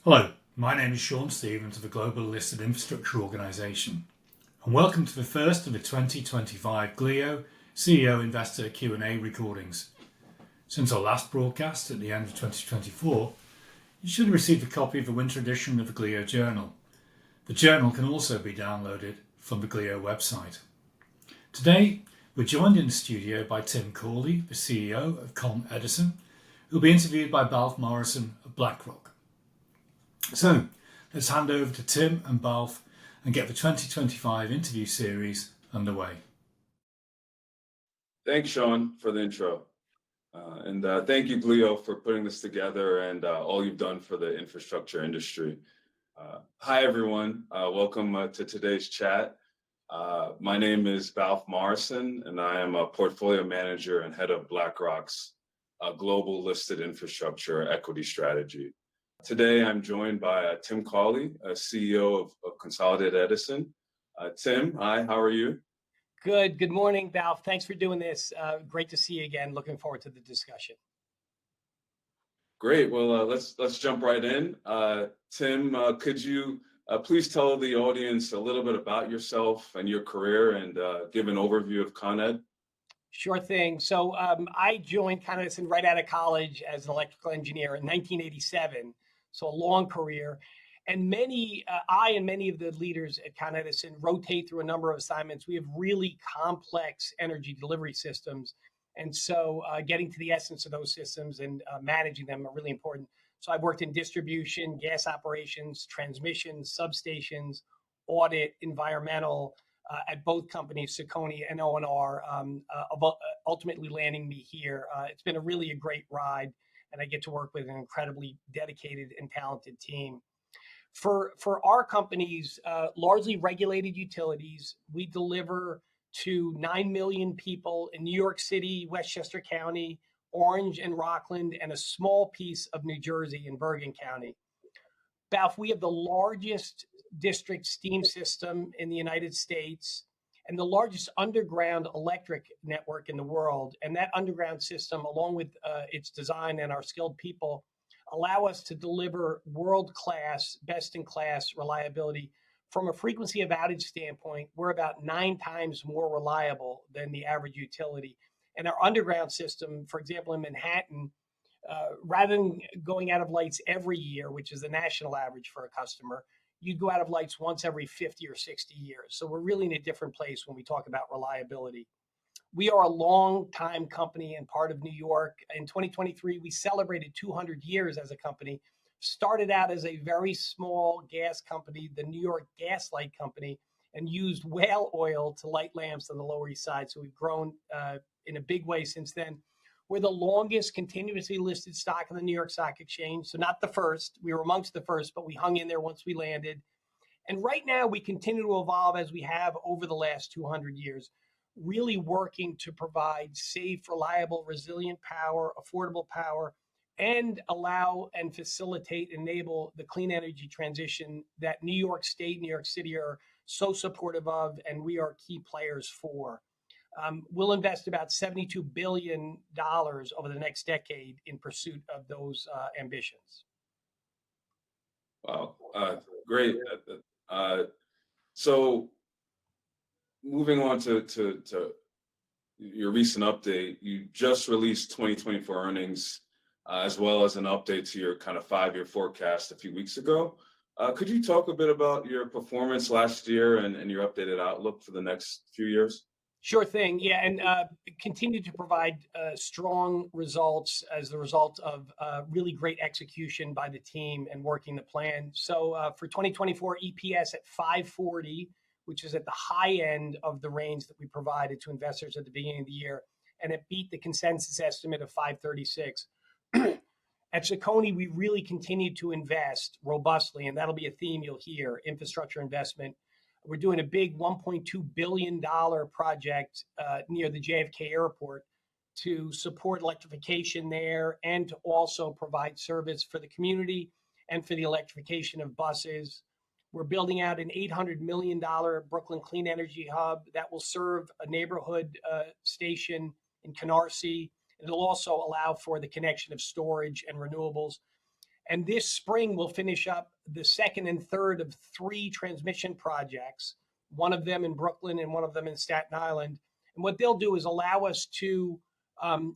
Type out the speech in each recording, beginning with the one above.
Hello, my name is Sean Stevens of the Global Listed Infrastructure Organisation, and welcome to the first of the 2025 GLIO CEO Investor Q&A recordings. Since our last broadcast at the end of 2024, you should have received a copy of the winter edition of the GLIO Journal. The journal can also be downloaded from the GLIO website. Today, we're joined in the studio by Tim Cawley, the CEO of ConEdison, who will be interviewed by Balfe Morrison of BlackRock. So, let's hand over to Tim and Balfe and get the 2025 interview series underway. Thanks, Sean, for the intro. And thank you, GLIO, for putting this together and all you've done for the infrastructure industry. Hi, everyone. Welcome to today's chat. My name is Balfe Morrison, and I am a portfolio manager and head of BlackRock's global listed infrastructure equity strategy. Today, I'm joined by Tim Cawley, CEO of Consolidated Edison. Tim, hi, how are you? Good morning, Balfe. Thanks for doing this. Great to see you again. Looking forward to the discussion. Great. Well, let's jump right in. Tim, could you please tell the audience a little bit about yourself and your career and give an overview of ConEd? Sure thing. So I joined ConEdison right out of college as an electrical engineer in 1987. So a long career. And I and many of the leaders at ConEdison rotate through a number of assignments. We have really complex energy delivery systems. And so getting to the essence of those systems and managing them are really important. So I've worked in distribution, gas operations, transmission, substations, audit, environmental, at both companies, CECONY and O&R, ultimately landing me here. It's been really a great ride, and I get to work with an incredibly dedicated and talented team. For our companies, largely regulated utilities, we deliver to 9 million people in New York City, Westchester County, Orange and Rockland, and a small piece of New Jersey in Bergen County. Balfe, we have the largest district steam system in the United States and the largest underground electric network in the world. And that underground system, along with its design and our skilled people, allow us to deliver world-class, best-in-class reliability. From a frequency of outage standpoint, we're about 9 times more reliable than the average utility. And our underground system, for example, in Manhattan, rather than going out of lights every year, which is the national average for a customer, you'd go out of lights once every 50 or 60 years. So we're really in a different place when we talk about reliability. We are a long-time company and part of New York. In 2023, we celebrated 200 years as a company. Started out as a very small gas company, the New York Gas Light Company, and used whale oil to light lamps on the Lower East Side. So we've grown in a big way since then. We're the longest continuously listed stock on the New York Stock Exchange. So not the first. We were amongst the first, but we hung in there once we landed. And right now, we continue to evolve as we have over the last 200 years, really working to provide safe, reliable, resilient power, affordable power, and allow and facilitate, enable the clean energy transition that New York State, New York City are so supportive of, and we are key players for. We'll invest about $72 billion over the next decade in pursuit of those ambitions. Wow, great. So moving on to your recent update, you just released 2024 earnings, as well as an update to your kind of 5-year forecast a few weeks ago. Could you talk a bit about your performance last year and your updated outlook for the next few years? Sure thing. Yeah, and continue to provide strong results as the result of really great execution by the team and working the plan. So for 2024, EPS at 540, which is at the high end of the range that we provided to investors at the beginning of the year, and it beat the consensus estimate of 536. At CECONY, we really continue to invest robustly, and that'll be a theme you'll hear, infrastructure investment. We're doing a big $1.2 billion project near the JFK airport to support electrification there and to also provide service for the community and for the electrification of buses. We're building out an $800 million Brooklyn Clean Energy Hub that will serve a neighborhood station in Canarsie. It'll also allow for the connection of storage and renewables. And this spring, we'll finish up the second and third of 3 transmission projects, one of them in Brooklyn and one of them in Staten Island. And what they'll do is allow us to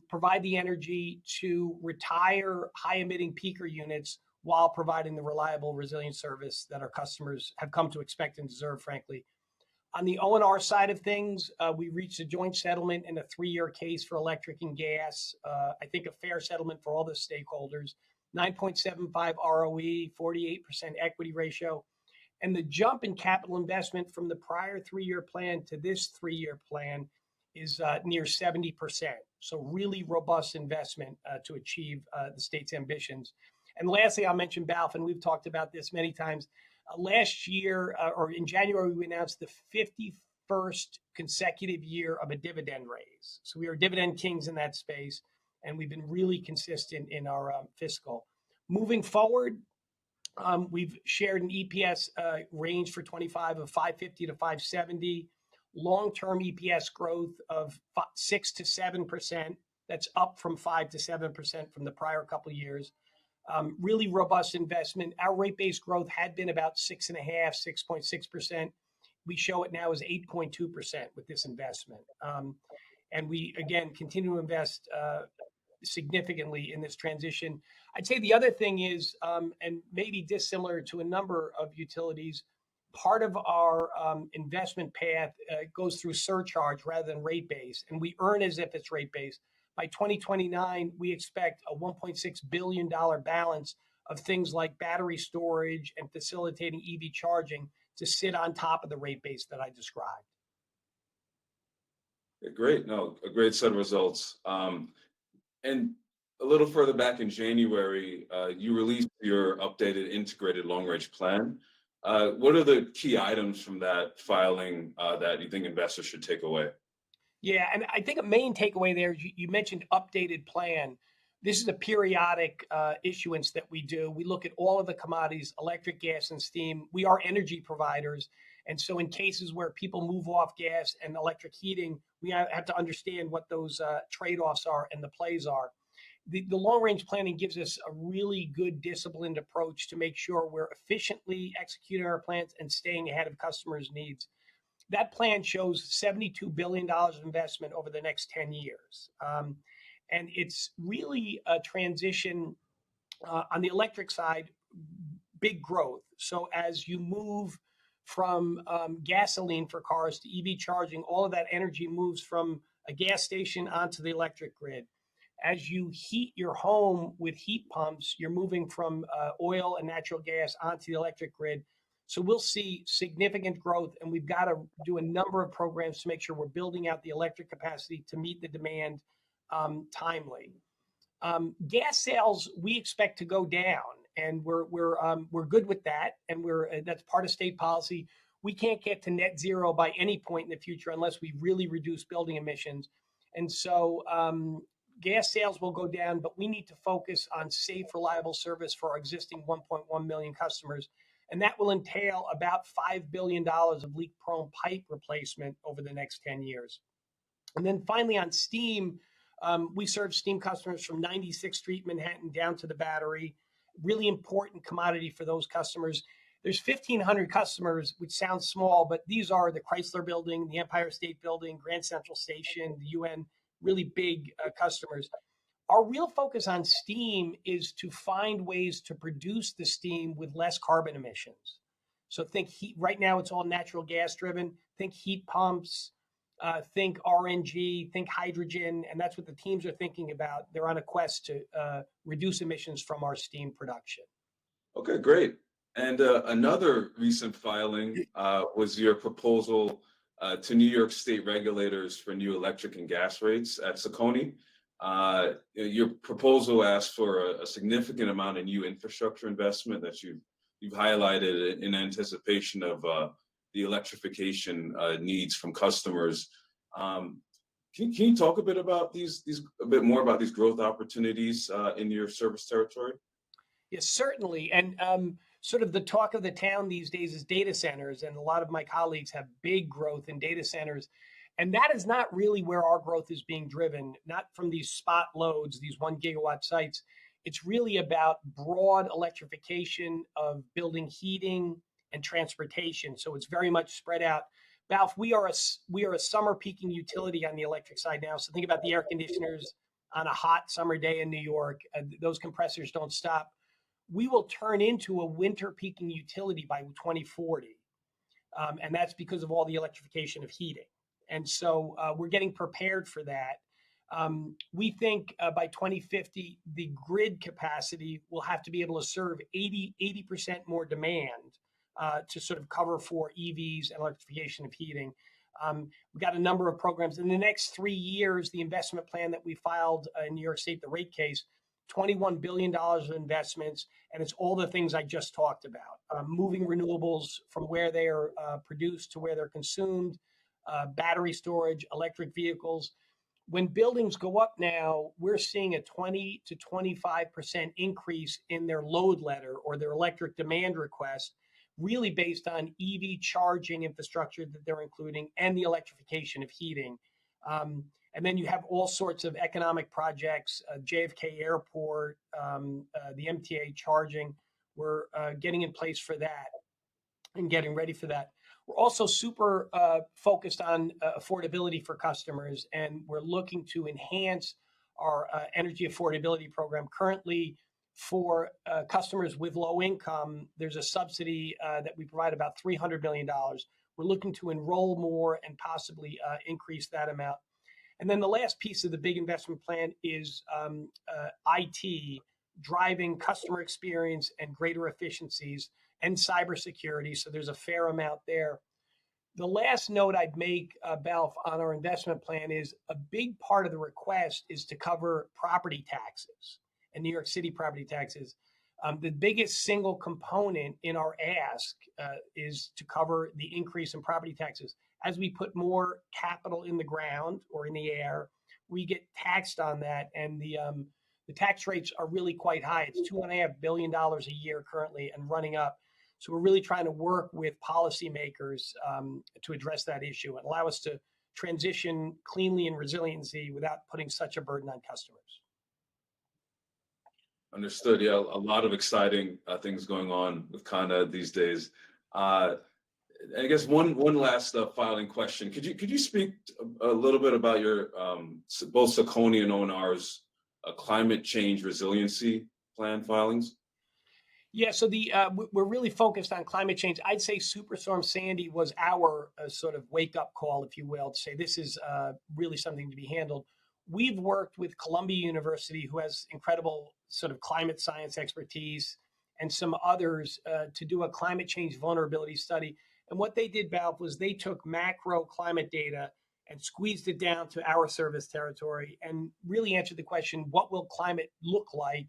provide the energy to retire high emitting peaker units while providing the reliable, resilient service that our customers have come to expect and deserve, frankly. On the O&R side of things, we reached a joint settlement in a 3-year case for electric and gas. I think a fair settlement for all the stakeholders. 9.75 ROE, 48% equity ratio. And the jump in capital investment from the prior 3-year plan to this 3-year plan is near 70%. So really robust investment to achieve the state's ambitions. And lastly, I'll mention Balfe, and we've talked about this many times. Last year, or in January, we announced the 51st consecutive year of a dividend raise. So we are dividend kings in that space, and we've been really consistent in our fiscal. Moving forward, we've shared an EPS range for 25 of 550 to 570, long-term EPS growth of 6 to 7%. That's up from 5 to 7% from the prior couple of years. Really robust investment. Our rate-based growth had been about 6.5, 6.6%. We show it now as 8.2% with this investment. And we, again, continue to invest significantly in this transition. I'd say the other thing is, and maybe dissimilar to a number of utilities, part of our investment path goes through surcharge rather than rate base, and we earn as if it's rate base. By 2029, we expect a $1.6 billion balance of things like battery storage and facilitating EV charging to sit on top of the rate base that I described. Great. No, a great set of results. And a little further back in January, you released your updated integrated long-range plan. What are the key items from that filing that you think investors should take away? Yeah, and I think a main takeaway there is you mentioned updated plan. This is a periodic issuance that we do. We look at all of the commodities, electric, gas, and steam. We are energy providers. And so in cases where people move off gas and electric heating, we have to understand what those trade-offs are and the plays are. The long-range planning gives us a really good disciplined approach to make sure we're efficiently executing our plans and staying ahead of customers' needs. That plan shows $72 billion of investment over the next 10 years. And it's really a transition on the electric side, big growth. So as you move from gasoline for cars to EV charging, all of that energy moves from a gas station onto the electric grid. As you heat your home with heat pumps, you're moving from oil and natural gas onto the electric grid. So we'll see significant growth, and we've got to do a number of programs to make sure we're building out the electric capacity to meet the demand timely. Gas sales we expect to go down, and we're good with that, and that's part of state policy. We can't get to net zero by any point in the future unless we really reduce building emissions, and so gas sales will go down, but we need to focus on safe, reliable service for our existing 1.1 million customers. And that will entail about $5 billion of leak-prone pipe replacement over the next 10 years. And then finally on steam, we serve steam customers from 96th Street, Manhattan, down to the Battery. Really important commodity for those customers. There's 1,500 customers, which sounds small, but these are the Chrysler Building, the Empire State Building, Grand Central Station, the UN, really big customers. Our real focus on steam is to find ways to produce the steam with less carbon emissions. So think heat. Right now, it's all natural gas driven. Think heat pumps, think RNG, think hydrogen, and that's what the teams are thinking about. They're on a quest to reduce emissions from our steam production. Okay, great. And another recent filing was your proposal to New York State regulators for new electric and gas rates at CECONY. Your proposal asks for a significant amount of new infrastructure investment that you've highlighted in anticipation of the electrification needs from customers. Can you talk a bit about a bit more about these growth opportunities in your service territory? Yes, certainly. And sort of the talk of the town these days is data centers, and a lot of my colleagues have big growth in data centers. And that is not really where our growth is being driven, not from these spot loads, these 1 gigawatt sites. It's really about broad electrification of building heating and transportation. So it's very much spread out. Balfe, we are a summer peaking utility on the electric side now. So think about the air conditioners on a hot summer day in New York. Those compressors don't stop. We will turn into a winter peaking utility by 2040. And that's because of all the electrification of heating. And so we're getting prepared for that. We think by 2050, the grid capacity will have to be able to serve 80% more demand to sort of cover for EVs and electrification of heating. We've got a number of programs. In the next 3 years, the investment plan that we filed in New York State, the rate case, $21 billion of investments, and it's all the things I just talked about. Moving renewables from where they are produced to where they're consumed, battery storage, electric vehicles. When buildings go up now, we're seeing a 20 to 25% increase in their load letter or their electric demand request, really based on EV charging infrastructure that they're including and the electrification of heating. And then you have all sorts of economic projects, JFK Airport, the MTA charging. We're getting in place for that and getting ready for that. We're also super focused on affordability for customers, and we're looking to enhance our Energy Affordability Program. Currently, for customers with low income, there's a subsidy that we provide about $300 million. We're looking to enroll more and possibly increase that amount. And then the last piece of the big investment plan is IT, driving customer experience and greater efficiencies, and cybersecurity. So there's a fair amount there. The last note I'd make, Balfe, on our investment plan is a big part of the request is to cover property taxes and New York City property taxes. The biggest single component in our ask is to cover the increase in property taxes. As we put more capital in the ground or in the air, we get taxed on that, and the tax rates are really quite high. It's $2.5 billion a year currently and running up. So we're really trying to work with policymakers to address that issue and allow us to transition cleanly in resiliency without putting such a burden on customers. Understood. Yeah, a lot of exciting things going on with ConEd these days. I guess one last filing question. Could you speak a little bit about your both CECONY and ONR's climate change resiliency plan filings? Yeah, so we're really focused on climate change. I'd say Superstorm Sandy was our sort of wake-up call, if you will, to say this is really something to be handled. We've worked with Columbia University, who has incredible sort of climate science expertise, and some others to do a climate change vulnerability study. And what they did, Balfe, was they took macro climate data and squeezed it down to our service territory and really answered the question, what will climate look like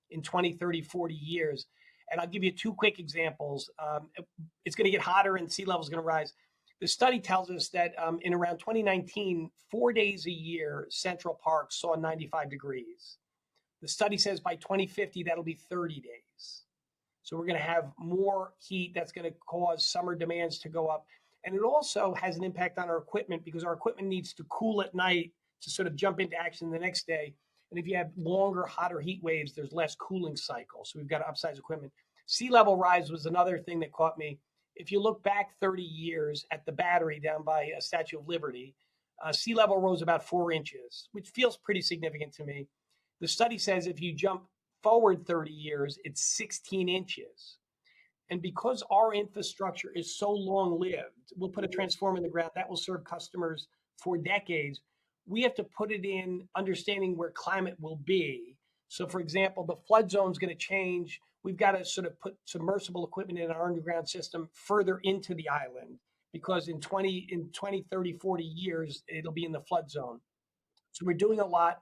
in 20, 30, 40 years? And I'll give you two quick examples. It's going to get hotter and sea level is going to rise. The study tells us that in around 2019, 4 days a year, Central Park saw 95 degrees. The study says by 2050, that'll be 30 days. So we're going to have more heat that's going to cause summer demands to go up. And it also has an impact on our equipment because our equipment needs to cool at night to sort of jump into action the next day. And if you have longer, hotter heat waves, there's less cooling cycle. So we've got to upsize equipment. Sea level rise was another thing that caught me. If you look back 30 years at the Battery down by Statue of Liberty, sea level rose about 4 inches, which feels pretty significant to me. The study says if you jump forward 30 years, it's 16 inches. And because our infrastructure is so long-lived, we'll put a transformer in the ground that will serve customers for decades. We have to put it in understanding where climate will be. So, for example, the flood zone is going to change. We've got to sort of put submersible equipment in our underground system further into the island because in 20, 30, 40 years, it'll be in the flood zone. So we're doing a lot.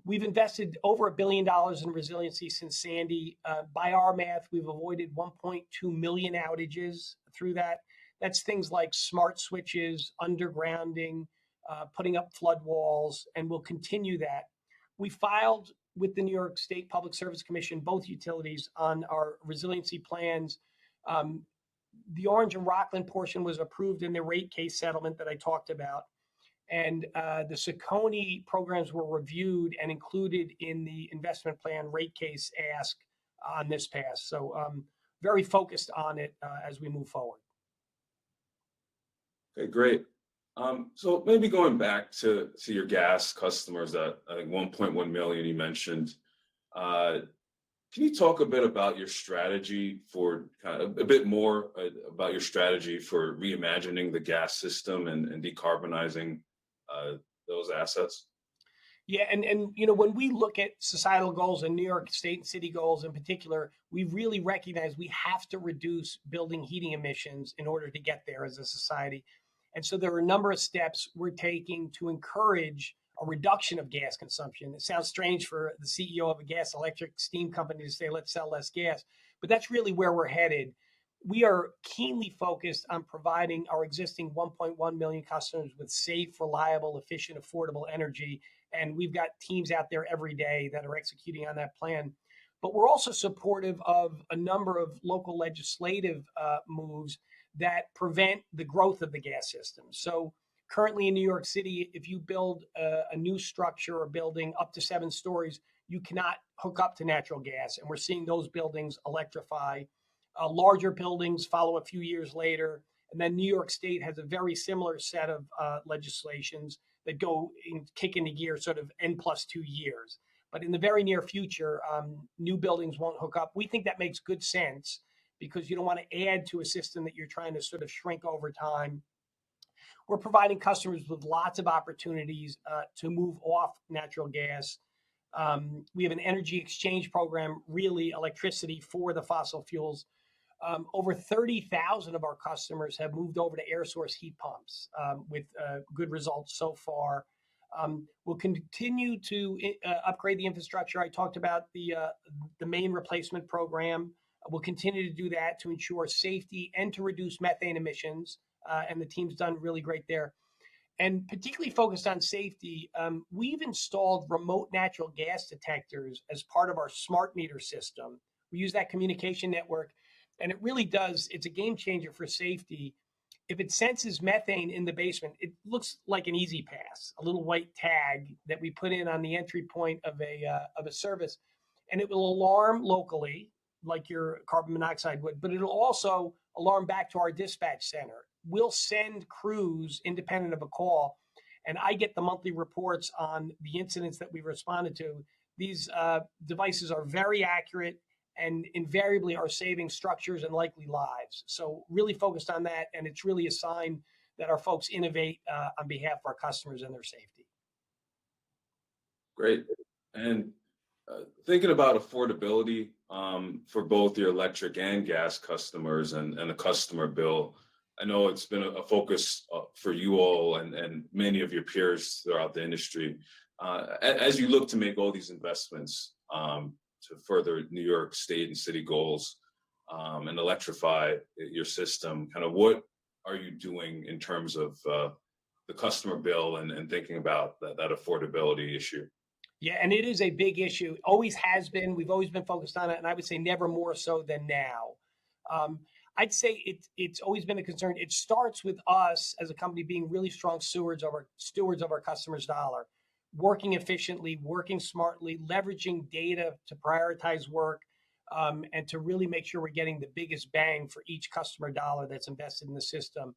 We've invested over $1 billion in resiliency since Sandy. By our math, we've avoided 1.2 million outages through that. That's things like smart switches, undergrounding, putting up flood walls, and we'll continue that. We filed with the New York State Public Service Commission, both utilities, on our resiliency plans. The Orange and Rockland portion was approved in the rate case settlement that I talked about. And the CECONY programs were reviewed and included in the investment plan rate case ask on this pass. So very focused on it as we move forward. Okay, great. So maybe going back to your gas customers, that I think 1.1 million you mentioned. Can you talk a bit about your strategy for kind of a bit more about your strategy for reimagining the gas system and decarbonizing those assets? Yeah, and when we look at societal goals and New York State and city goals in particular, we really recognize we have to reduce building heating emissions in order to get there as a society. And so there are a number of steps we're taking to encourage a reduction of gas consumption. It sounds strange for the CEO of a gas electric steam company to say, let's sell less gas, but that's really where we're headed. We are keenly focused on providing our existing 1.1 million customers with safe, reliable, efficient, affordable energy. And we've got teams out there every day that are executing on that plan. But we're also supportive of a number of local legislative moves that prevent the growth of the gas system. So currently in New York City, if you build a new structure or building up to 7 stories, you cannot hook up to natural gas. And we're seeing those buildings electrify. Larger buildings follow a few years later. And then New York State has a very similar set of legislations that kick into gear sort of N+2 years. But in the very near future, new buildings won't hook up. We think that makes good sense because you don't want to add to a system that you're trying to sort of shrink over time. We're providing customers with lots of opportunities to move off natural gas. We have an energy exchange program, really electricity for the fossil fuels. Over 30,000 of our customers have moved over to air source heat pumps with good results so far. We'll continue to upgrade the infrastructure. I talked about the main replacement program. We'll continue to do that to ensure safety and to reduce methane emissions. And the team's done really great there. And particularly focused on safety, we've installed remote natural gas detectors as part of our smart meter system. We use that communication network, and it really does. It's a game changer for safety. If it senses methane in the basement, it looks like an easy pass, a little white tag that we put in on the entry point of a service, and it will alarm locally, like your carbon monoxide would, but it'll also alarm back to our dispatch center. We'll send crews independent of a call, and I get the monthly reports on the incidents that we've responded to. These devices are very accurate and invariably are saving structures and likely lives. So really focused on that, and it's really a sign that our folks innovate on behalf of our customers and their safety. Great. And thinking about affordability for both your electric and gas customers and the customer bill, I know it's been a focus for you all and many of your peers throughout the industry. As you look to make all these investments to further New York State and city goals and electrify your system, kind of what are you doing in terms of the customer bill and thinking about that affordability issue? Yeah, and it is a big issue. Always has been. We've always been focused on it, and I would say never more so than now. I'd say it's always been a concern. It starts with us as a company being really strong stewards of our customers' dollar, working efficiently, working smartly, leveraging data to prioritize work, and to really make sure we're getting the biggest bang for each customer dollar that's invested in the system.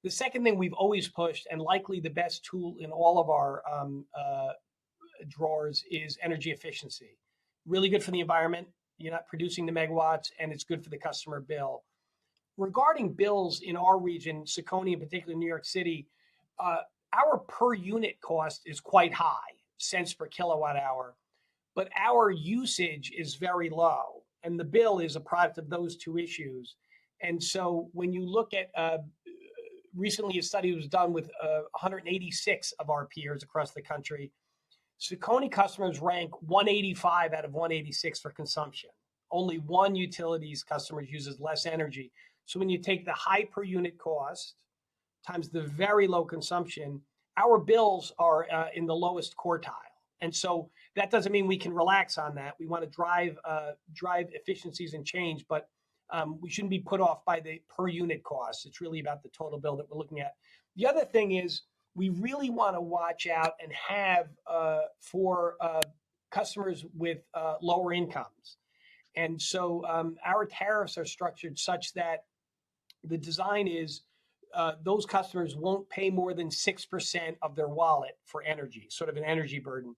The second thing we've always pushed, and likely the best tool in all of our drawers, is energy efficiency. Really good for the environment. You're not producing the megawatts, and it's good for the customer bill. Regarding bills in our region, CECONY in particular, New York City, our per unit cost is quite high, cents per kilowatt hour, but our usage is very low. And the bill is a product of those two issues. And so when you look at recently a study was done with 186 of our peers across the country, CECONY customers rank 185 out of 186 for consumption. Only one utilities customer uses less energy. So when you take the high per unit cost times the very low consumption, our bills are in the lowest quartile. And so that doesn't mean we can relax on that. We want to drive efficiencies and change, but we shouldn't be put off by the per unit cost. It's really about the total bill that we're looking at. The other thing is we really want to watch out and have for customers with lower incomes. And so our tariffs are structured such that the design is those customers won't pay more than 6% of their wallet for energy, sort of an energy burden.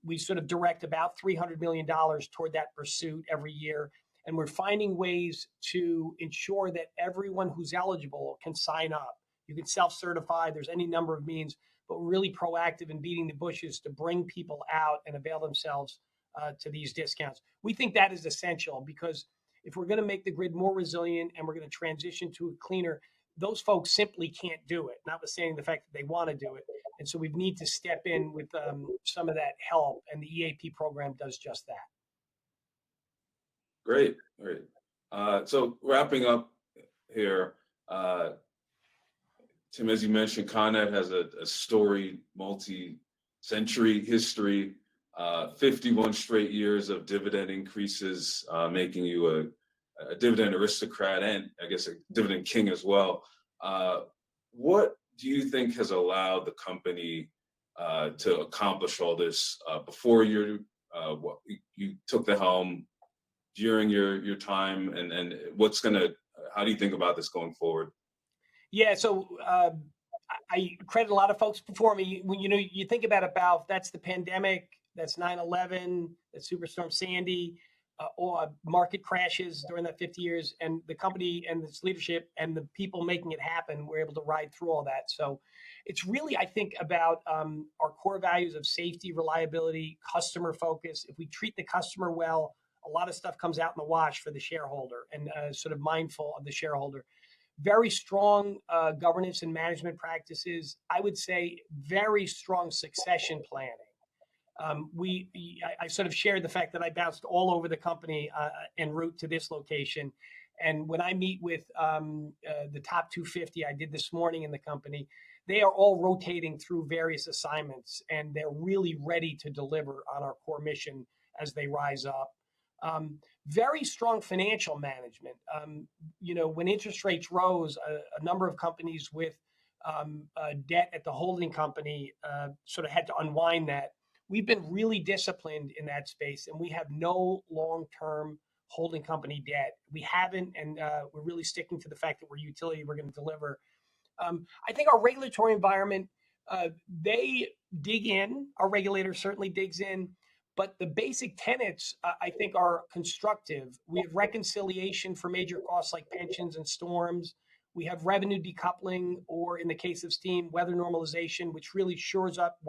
We sort of direct about $300 million toward that pursuit every year. And we're finding ways to ensure that everyone who's eligible can sign up. You can self-certify, there's any number of means, but we're really proactive in beating the bushes to bring people out and avail themselves to these discounts. We think that is essential because if we're going to make the grid more resilient and we're going to transition to a cleaner, those folks simply can't do it, notwithstanding the fact that they want to do it. And so we need to step in with some of that help, and the EAP program does just that. Great. So wrapping up here, Tim, as you mentioned, Con Ed has a storied multi-century history, 51 straight years of dividend increases, making you a dividend aristocrat and I guess a dividend king as well. What do you think has allowed the company to accomplish all this before you took the helm, during your time, and how do you think about this going forward? Yeah, so I credit a lot of folks before me. When you think about it, Balfe, that's the pandemic, that's 9/11, that's Superstorm Sandy, or market crashes during that 50 years, and the company and its leadership and the people making it happen were able to ride through all that. So it's really, I think, about our core values of safety, reliability, customer focus. If we treat the customer well, a lot of stuff comes out in the wash for the shareholder, and sort of mindful of the shareholder. Very strong governance and management practices. I would say very strong succession planning. I sort of shared the fact that I bounced all over the company en route to this location. And when I meet with the top 250 I did this morning in the company, they are all rotating through various assignments, and they're really ready to deliver on our core mission as they rise up. Very strong financial management. When interest rates rose, a number of companies with debt at the holding company sort of had to unwind that. We've been really disciplined in that space, and we have no long-term holding company debt. We haven't, and we're really sticking to the fact that we're a utility, we're going to deliver. I think our regulatory environment, they dig in, our regulator certainly digs in, but the basic tenets, I think, are constructive. We have reconciliation for major costs like pensions and storms. We have revenue decoupling, or in the case of steam, weather normalization, which really shores up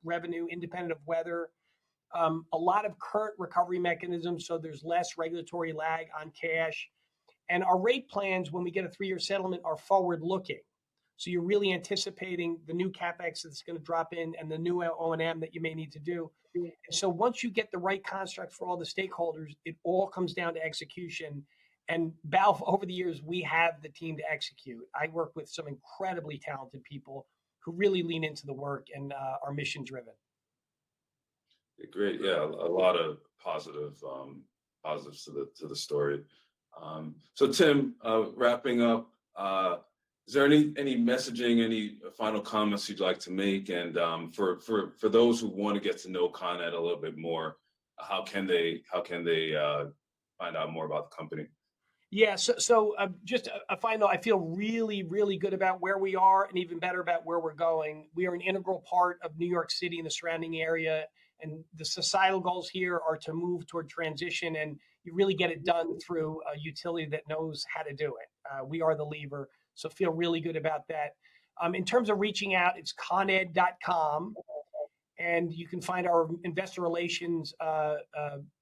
revenue independent of weather. A lot of current recovery mechanisms, so there's less regulatory lag on cash. And our rate plans, when we get a 3-year settlement, are forward-looking. So you're really anticipating the new CapEx that's going to drop in and the new O&M that you may need to do. And so once you get the right construct for all the stakeholders, it all comes down to execution. And Balfe, over the years, we have the team to execute. I work with some incredibly talented people who really lean into the work and are mission driven. Great, yeah, a lot of positives to the story. So Tim, wrapping up, is there any messaging, any final comments you'd like to make? And for those who want to get to know Con Ed a little bit more, how can they find out more about the company? Yeah, so just a final, I feel really, really good about where we are and even better about where we're going. We are an integral part of New York City and the surrounding area, and the societal goals here are to move toward transition, and you really get it done through a utility that knows how to do it. We are the lever, so feel really good about that. In terms of reaching out, it's coned.com, and you can find our investor relations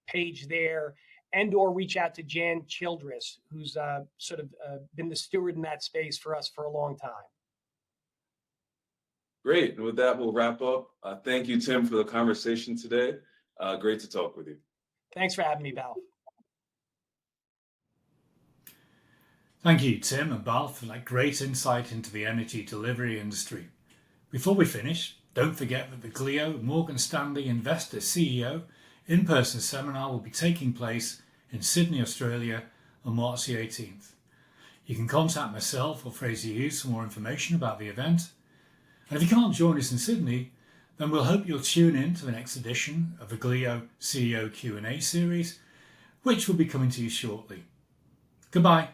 page there, and or reach out to Jan Childress, who's sort of been the steward in that space for us for a long time. Great. And with that, we'll wrap up. Thank you, Tim, for the conversation today. Great to talk with you. Thanks for having me, Balfe. Thank you, Tim and Balfe, for that great insight into the energy delivery industry. Before we finish, don't forget that the GLIO Morgan Stanley Investor CEO in-person seminar will be taking place in Sydney, Australia on March the 18th. You can contact myself or Fraser Hughes for more information about the event. And if you can't join us in Sydney, then we'll hope you'll tune in to the next edition of the GLIO CEO Q&A series, which will be coming to you shortly. Goodbye.